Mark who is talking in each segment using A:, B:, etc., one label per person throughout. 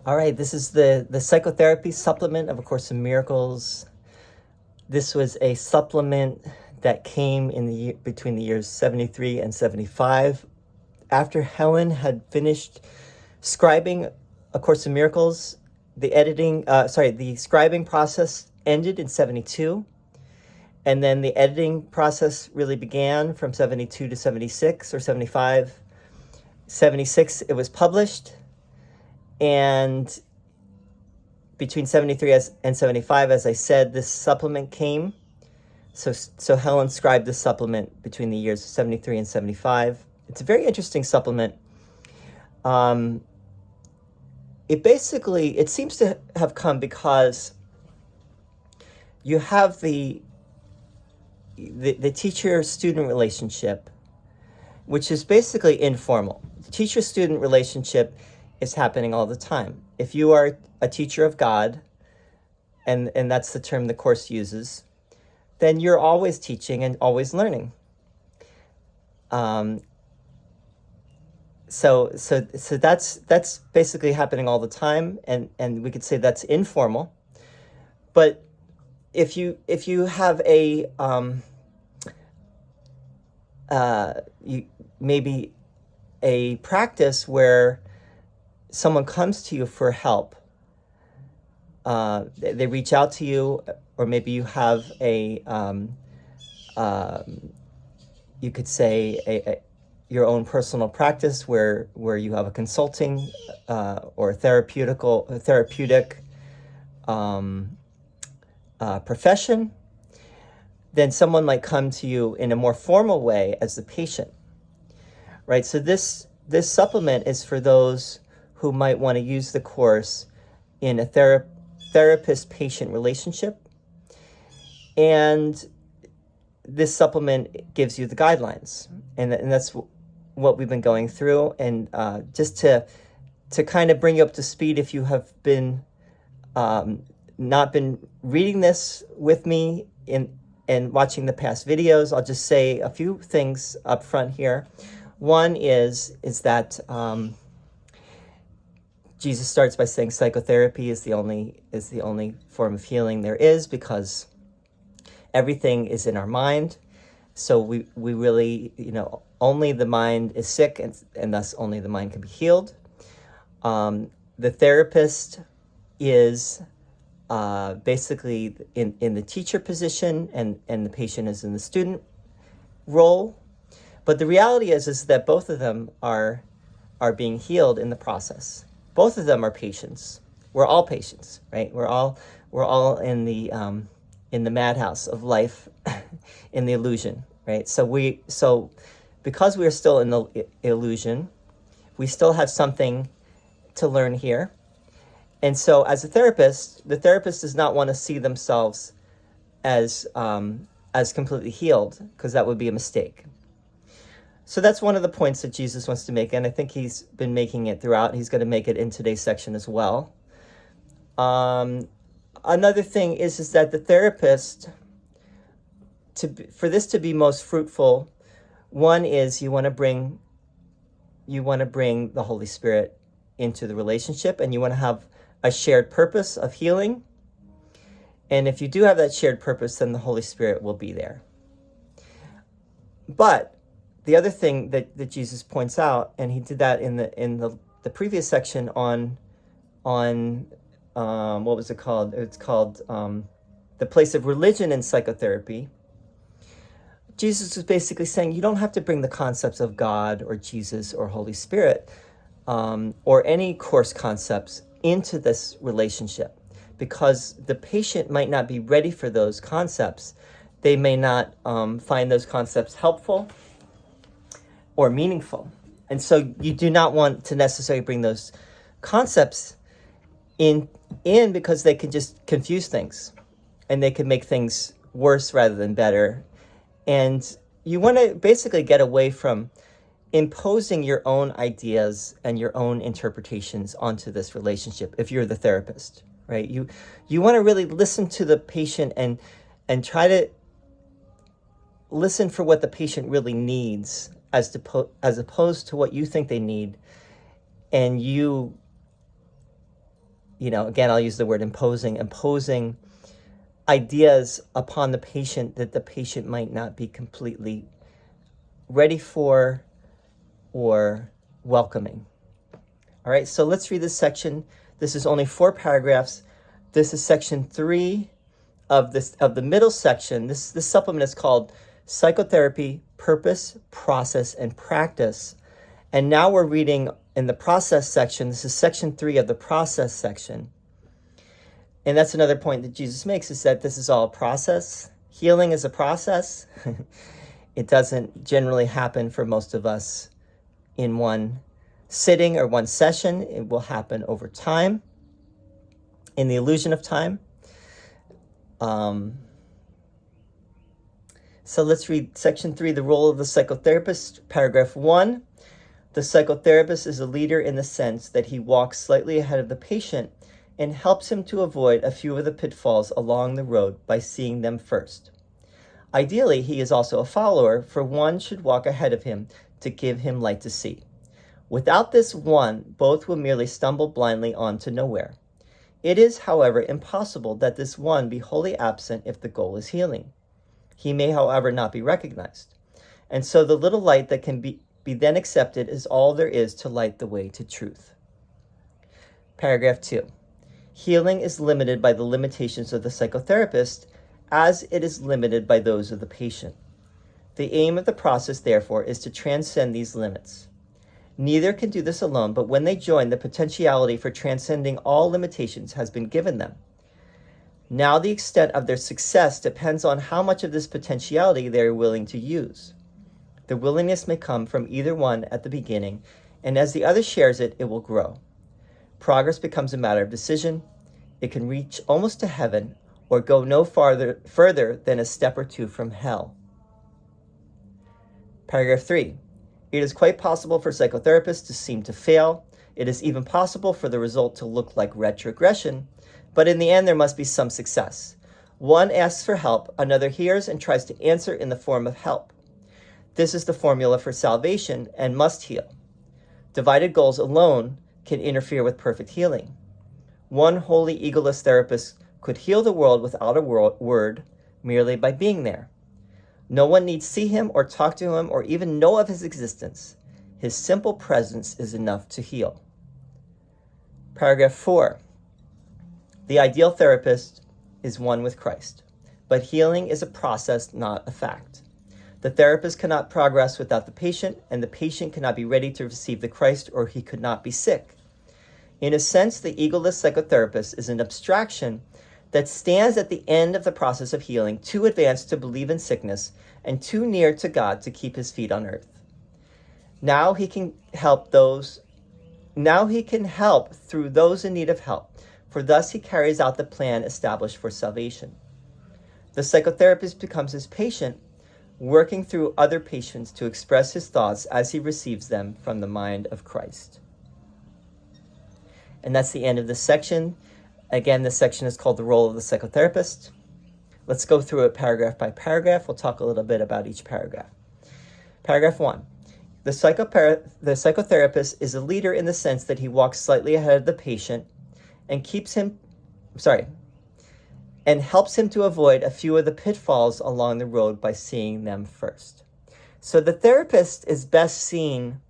A: All right, this is the Psychotherapy supplement of A Course in Miracles. This was a supplement that came in between the years 73 and 75. After Helen had finished scribing A Course in Miracles, the scribing process ended in 72. And then the editing process really began from 72 to 76 or 75. 76, it was published. And between 73 and 75, as I said, this supplement came. So Helen scribed this supplement between the years 73 and 75. It's a very interesting supplement. It seems to have come because you have the teacher-student relationship, which is basically informal. The teacher-student relationship is happening all the time. If you are a teacher of God, and that's the term the Course uses, then you're always teaching and always learning. So that's basically happening all the time, and we could say that's informal. But if you have maybe a practice where someone comes to you for help, they reach out to you, or maybe you have you could say your own personal practice where you have a consulting or therapeutic profession, then someone might come to you in a more formal way as the patient, right? So this supplement is for those who might want to use the Course in a therapist-patient relationship. And this supplement gives you the guidelines. And that's what we've been going through. And just to kind of bring you up to speed, if you have been not been reading this with me and watching the past videos, I'll just say a few things up front here. One is that Jesus starts by saying psychotherapy is the only form of healing there is, because everything is in our mind. So we really, only the mind is sick, and thus only the mind can be healed. The therapist is basically in the teacher position, and the patient is in the student role. But the reality is that both of them are being healed in the process. Both of them are patients. We're all patients, right? We're all in the madhouse of life, in the illusion, right? So because we are still in the illusion, we still have something to learn here. And so as a therapist, the therapist does not want to see themselves as completely healed, because that would be a mistake. So that's one of the points that Jesus wants to make, and I think he's been making it throughout. He's going to make it in today's section as well. Another thing is that the therapist, for this to be most fruitful, one is you want to bring the Holy Spirit into the relationship, and you want to have a shared purpose of healing. And if you do have that shared purpose, then the Holy Spirit will be there. But the other thing that Jesus points out, and he did that in the previous section on what was it called? It's called the place of religion in psychotherapy. Jesus was basically saying you don't have to bring the concepts of God or Jesus or Holy Spirit or any Course concepts into this relationship, because the patient might not be ready for those concepts. They may not find those concepts helpful or meaningful. And so you do not want to necessarily bring those concepts in because they can just confuse things, and they can make things worse rather than better. And you want to basically get away from imposing your own ideas and your own interpretations onto this relationship if you're the therapist, right? You want to really listen to the patient and try to listen for what the patient really needs, as opposed to what you think they need, and you again, I'll use the word imposing ideas upon the patient that the patient might not be completely ready for or welcoming. All right, so let's read this section. This is only 4 paragraphs. This is section 3 of the middle section. This supplement is called Psychotherapy, Purpose, Process, and Practice. And now we're reading in the process section. This is section 3 of the process section. And that's another point that Jesus makes, is that this is all a process. Healing is a process. It doesn't generally happen for most of us in one sitting or one session. It will happen over time, in the illusion of time. So let's read section 3, the role of the psychotherapist, paragraph 1. The psychotherapist is a leader in the sense that he walks slightly ahead of the patient and helps him to avoid a few of the pitfalls along the road by seeing them first. Ideally, he is also a follower, for one should walk ahead of him to give him light to see. Without this one, both will merely stumble blindly on to nowhere. It is, however, impossible that this one be wholly absent if the goal is healing. He may, however, not be recognized. And so the little light that can be then accepted is all there is to light the way to truth. Paragraph 2. Healing is limited by the limitations of the psychotherapist, as it is limited by those of the patient. The aim of the process, therefore, is to transcend these limits. Neither can do this alone, but when they join, the potentiality for transcending all limitations has been given them. Now the extent of their success depends on how much of this potentiality they are willing to use. The willingness may come from either one at the beginning, and as the other shares it, it will grow. Progress becomes a matter of decision. It can reach almost to heaven or go no further than a step or two from hell. Paragraph 3. It is quite possible for psychotherapists to seem to fail. It is even possible for the result to look like retrogression, but in the end there must be some success. One asks for help, another hears and tries to answer in the form of help. This is the formula for salvation and must heal. Divided goals alone can interfere with perfect healing. One wholly egoless therapist could heal the world without a word, merely by being there. No one needs see him or talk to him or even know of his existence. His simple presence is enough to heal. Paragraph 4. The ideal therapist is one with Christ, but healing is a process, not a fact. The therapist cannot progress without the patient, and the patient cannot be ready to receive the Christ, or he could not be sick. In a sense, the egoless psychotherapist is an abstraction that stands at the end of the process of healing, too advanced to believe in sickness and too near to God to keep his feet on earth. Now he can help through those in need of help, for thus he carries out the plan established for salvation. The psychotherapist becomes his patient, working through other patients to express his thoughts as he receives them from the mind of Christ. And that's the end of this section. Again, this section is called The Role of the Psychotherapist. Let's go through it paragraph by paragraph. We'll talk a little bit about each paragraph. Paragraph 1. The psychotherapist is a leader in the sense that he walks slightly ahead of the patient and helps him to avoid a few of the pitfalls along the road by seeing them first. So the therapist is best seen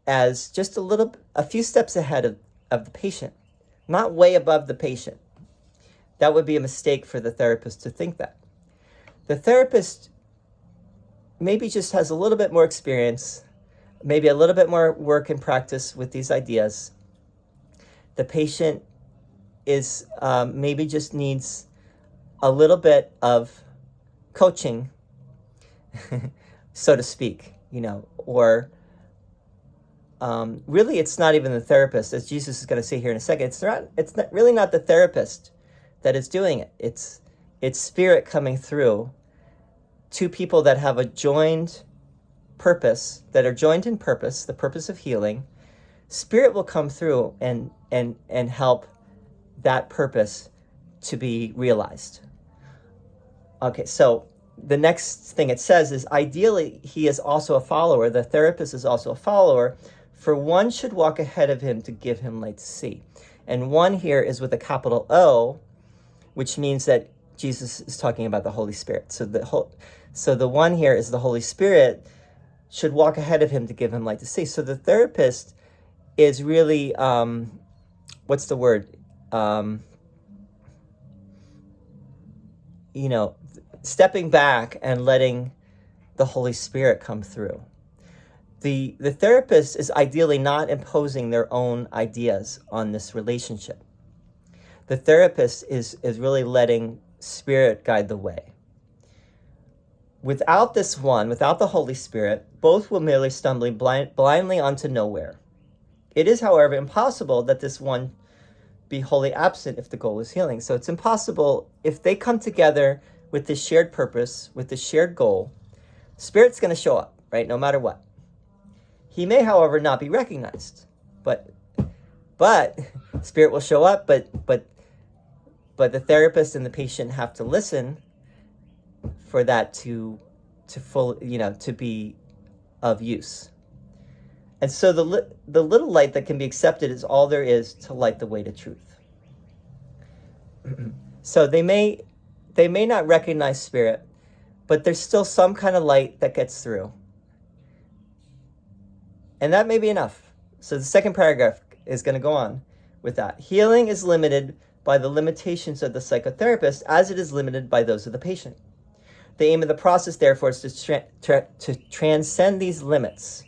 A: as just a few steps ahead of the patient, not way above the patient. That would be a mistake for the therapist to think that. The therapist maybe just has a little bit more experience, maybe a little bit more work and practice with these ideas. The patient is maybe just needs a little bit of coaching, so to speak, or really it's not even the therapist, as Jesus is going to say here in a second. It's not really not the therapist that is doing it. It's spirit coming through, two people that have a joined purpose, that are joined in purpose, the purpose of healing. Spirit will come through and help that purpose to be realized. Okay, so the next thing it says is, ideally, he is also a follower. The therapist is also a follower, For one should walk ahead of him to give him light to see. And one here is with a capital O, which means that Jesus is talking about the Holy Spirit. So the one here is the Holy Spirit should walk ahead of him to give him light to see. So the therapist is really, what's the word? Stepping back and letting the Holy Spirit come through. The therapist is ideally not imposing their own ideas on this relationship. The therapist is really letting Spirit guide the way. Without the Holy Spirit, both will merely stumble blindly onto nowhere. It is, however, impossible that this one be wholly absent if the goal is healing. So it's impossible if they come together with this shared purpose, with this shared goal. Spirit's going to show up, right? No matter what. He may, however, not be recognized, but Spirit will show up. But the therapist and the patient have to listen for that to be of use. And so the little light that can be accepted is all there is to light the way to truth. So they may not recognize Spirit, but there's still some kind of light that gets through. And that may be enough. So the second paragraph is going to go on with that. Healing is limited by the limitations of the psychotherapist as it is limited by those of the patient. The aim of the process, therefore, is to transcend these limits.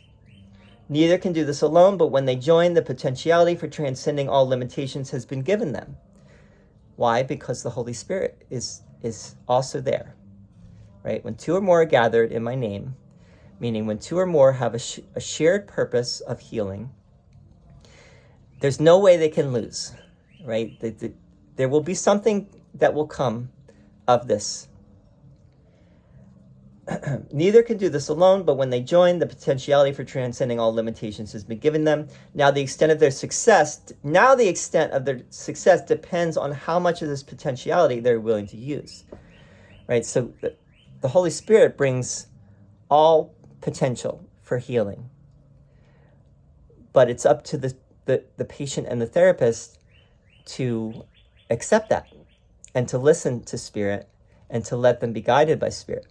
A: Neither can do this alone, but when they join, the potentiality for transcending all limitations has been given them. Why? Because the Holy Spirit is also there, right? When two or more are gathered in my name, meaning when two or more have a shared purpose of healing, there's no way they can lose, right? There will be something that will come of this. Neither can do this alone, but when they join, the potentiality for transcending all limitations has been given them. Now the extent of their success depends on how much of this potentiality they're willing to use, right? So the Holy Spirit brings all potential for healing, but it's up to the patient and the therapist to accept that and to listen to Spirit and to let them be guided by Spirit.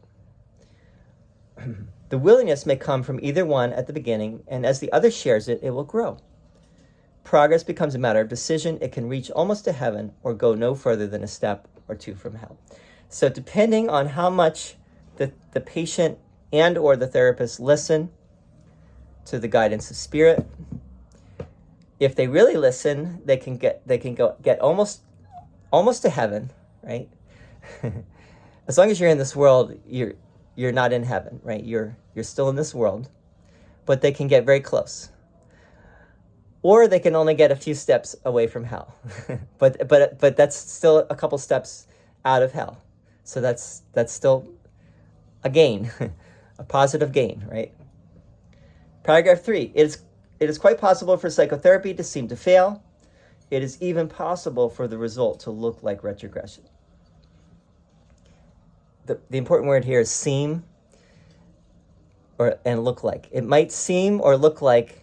A: The willingness may come from either one at the beginning, and as the other shares it, it will grow. Progress becomes a matter of decision. It can reach almost to heaven or go no further than a step or two from hell. So depending on how much the patient and or the therapist listen to the guidance of Spirit, if they really listen, they can get almost to heaven, right? As long as you're in this world, you're not in heaven, right? You're still in this world, but they can get very close. Or they can only get a few steps away from hell. but that's still a couple steps out of hell. So that's still a gain, a positive gain, right? Paragraph 3, it is quite possible for psychotherapy to seem to fail. It is even possible for the result to look like retrogression. The important word here is seem and look like. It might seem or look like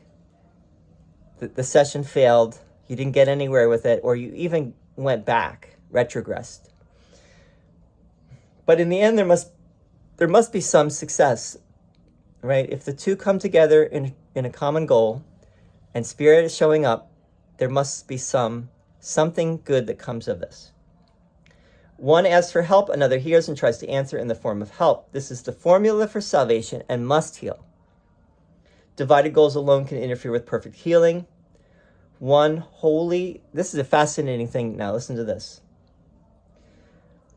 A: the session failed, you didn't get anywhere with it, or you even went back, retrogressed. But in the end, there must be some success, right? If the two come together in a common goal and Spirit is showing up, there must be something good that comes of this. One asks for help, another hears and tries to answer in the form of help. This is the formula for salvation and must heal. Divided goals alone can interfere with perfect healing. This is a fascinating thing. Now listen to this.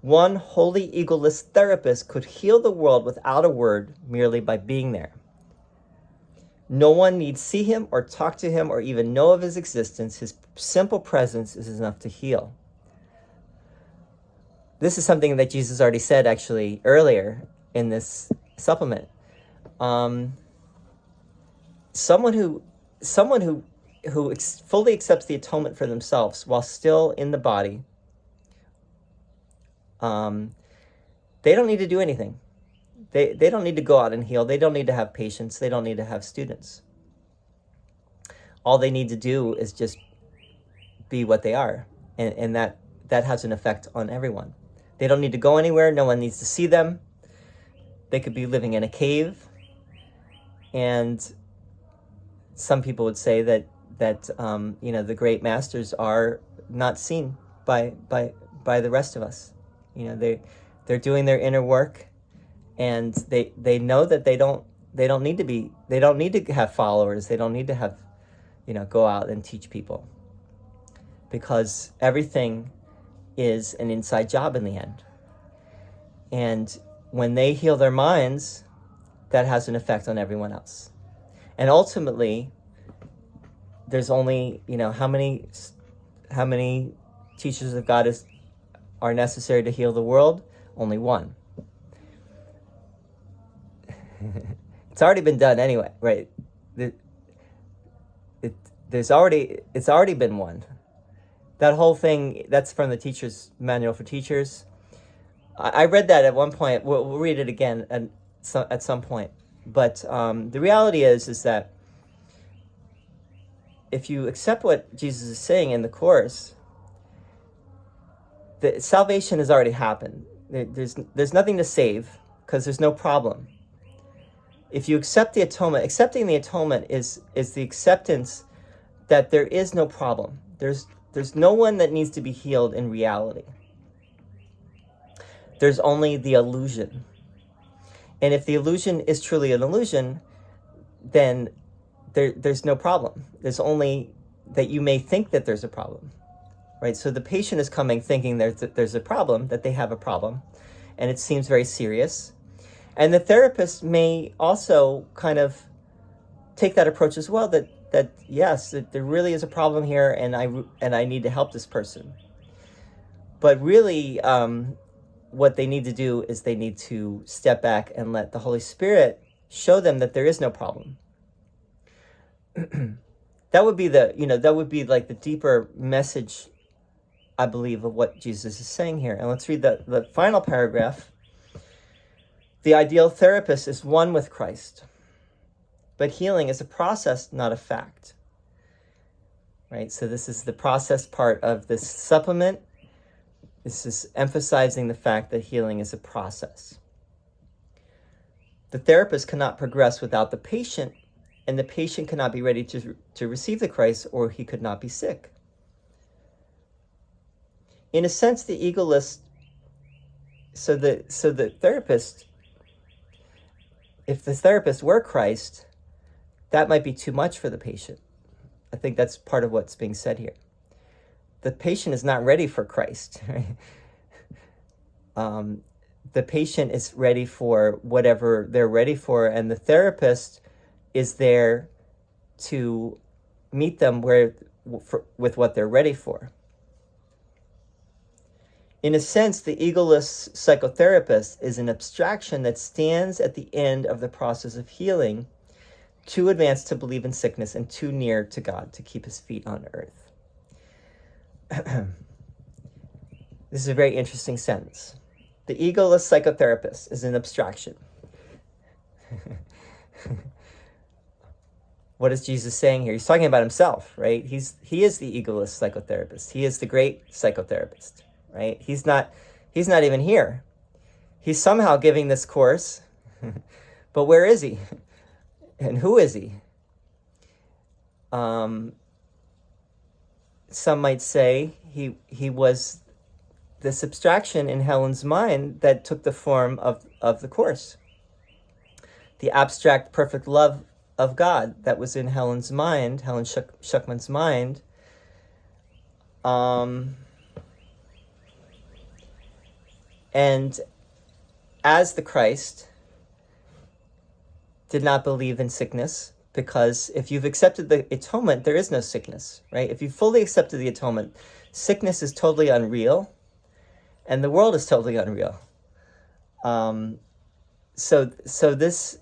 A: One wholly egoless therapist could heal the world without a word, merely by being there. No one needs see him or talk to him or even know of his existence. His simple presence is enough to heal. This is something that Jesus already said actually earlier in this supplement. Someone who fully accepts the atonement for themselves while still in the body, they don't need to do anything. They don't need to go out and heal. They don't need to have patients. They don't need to have students. all they need to do is just be what they are. And that has an effect on everyone. They don't need to go anywhere. No one needs to see them. They could be living in a cave. And some people would say that the great masters are not seen by the rest of us. They're doing their inner work, and they know that they don't need to have followers. They don't need to have go out and teach people, because everything is an inside job in the end. And when they heal their minds, that has an effect on everyone else. And ultimately, there's only, how many teachers of God are necessary to heal the world? Only one. It's already been done anyway, right? It's already been one. That whole thing, that's from the Teacher's Manual for Teachers. I read that at one point. We'll read it again at some point. But the reality is that if you accept what Jesus is saying in the Course, the salvation has already happened. There's nothing to save, because there's no problem. If you accept the atonement, accepting the atonement is the acceptance that there is no problem. There's no one that needs to be healed in reality. There's only the illusion. And if the illusion is truly an illusion, then there's no problem. There's only that you may think that there's a problem, right? So the patient is coming thinking there's a problem, that they have a problem, and it seems very serious. And the therapist may also kind of take that approach as well, that yes, that there really is a problem here, and I need to help this person. But really, what they need to do is they need to step back and let the Holy Spirit show them that there is no problem. That would be like the deeper message, I believe, of what Jesus is saying here. And let's read the final paragraph. The ideal therapist is one with Christ, but healing is a process, not a fact. Right? So this is the process part of this supplement. This is emphasizing the fact that healing is a process. The therapist cannot progress without the patient, and the patient cannot be ready to receive the Christ, or he could not be sick. In a sense, the egoless, so the therapist, if the therapist were Christ, that might be too much for the patient. I think that's part of what's being said here. The patient is not ready for Christ. Right? The patient is ready for whatever they're ready for, and the therapist is there to meet them with what they're ready for. In a sense, the egoless psychotherapist is an abstraction that stands at the end of the process of healing, too advanced to believe in sickness and too near to God to keep his feet on earth. This is a very interesting sentence. The egoless psychotherapist is an abstraction. What is Jesus saying here? He's talking about himself, right? He is the egoless psychotherapist. He is the great psychotherapist, right? He's not even here. He's somehow giving this course, but where is he? And who is he? Some might say he was this abstraction in Helen's mind that took the form of the Course. The abstract perfect love of God that was in Helen's mind, Helen Schuckman's mind, and as the Christ did not believe in sickness, because if you've accepted the atonement, there is no sickness, right? If you fully accepted the atonement, sickness is totally unreal, and the world is totally unreal. So this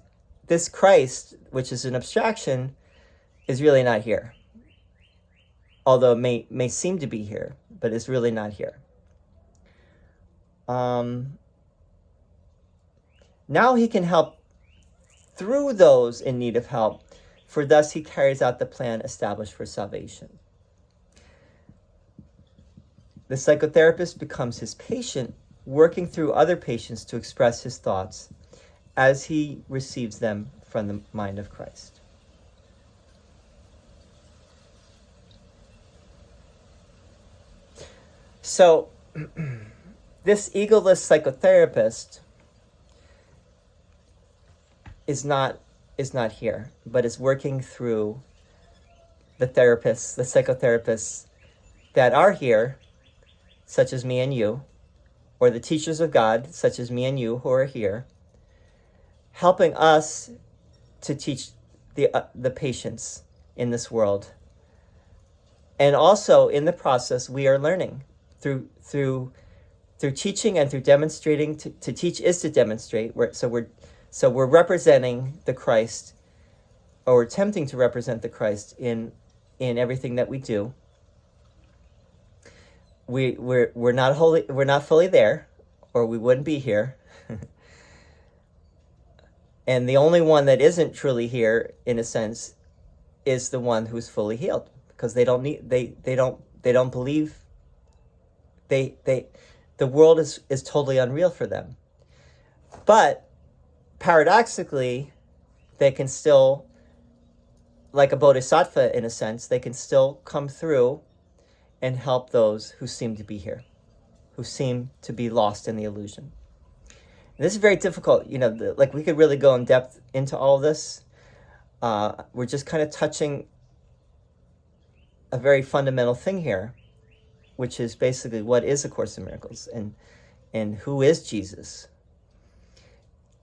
A: Christ, which is an abstraction, is really not here. Although it may seem to be here, but it's really not here. Now he can help through those in need of help, for thus he carries out the plan established for salvation. The psychotherapist becomes his patient, working through other patients to express his thoughts as he receives them from the mind of Christ. So, this egoless psychotherapist is not here, but is working through the therapists, the psychotherapists that are here, such as me and you, or the teachers of God, such as me and you, who are here, helping us to teach the patients in this world. And also, in the process, we are learning through teaching and through demonstrating. To teach is to demonstrate. So we're representing the Christ, or we're attempting to represent the Christ in everything that we do. We're not fully there, or we wouldn't be here. And the only one that isn't truly here, in a sense, is the one who's fully healed, because they don't believe. The world is totally unreal for them. But paradoxically, they can still, like a bodhisattva in a sense, they can still come through and help those who seem to be here, who seem to be lost in the illusion. And this is very difficult. Like, we could really go in depth into all of this. We're just kind of touching a very fundamental thing here, which is basically, what is A Course in Miracles, and who is Jesus?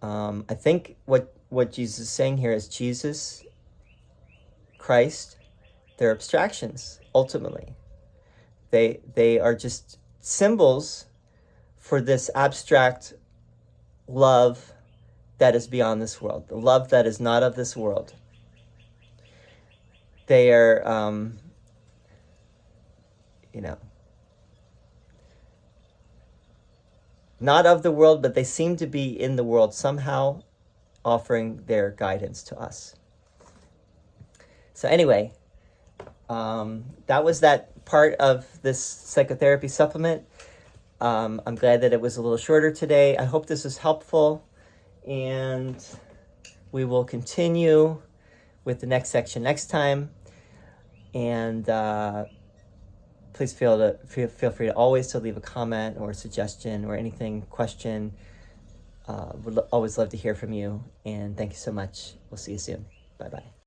A: I think what Jesus is saying here is Jesus, Christ, they're abstractions, ultimately. They are just symbols for this abstract love that is beyond this world, the love that is not of this world. They are, not of the world, but they seem to be in the world somehow, offering their guidance to us. So anyway, that was that part of this psychotherapy supplement. I'm glad that it was a little shorter today. I hope this was helpful, and we will continue with the next section next time. And please feel free to always to leave a comment or a suggestion or anything, question. Would always love to hear from you. And thank you so much. We'll see you soon. Bye-bye.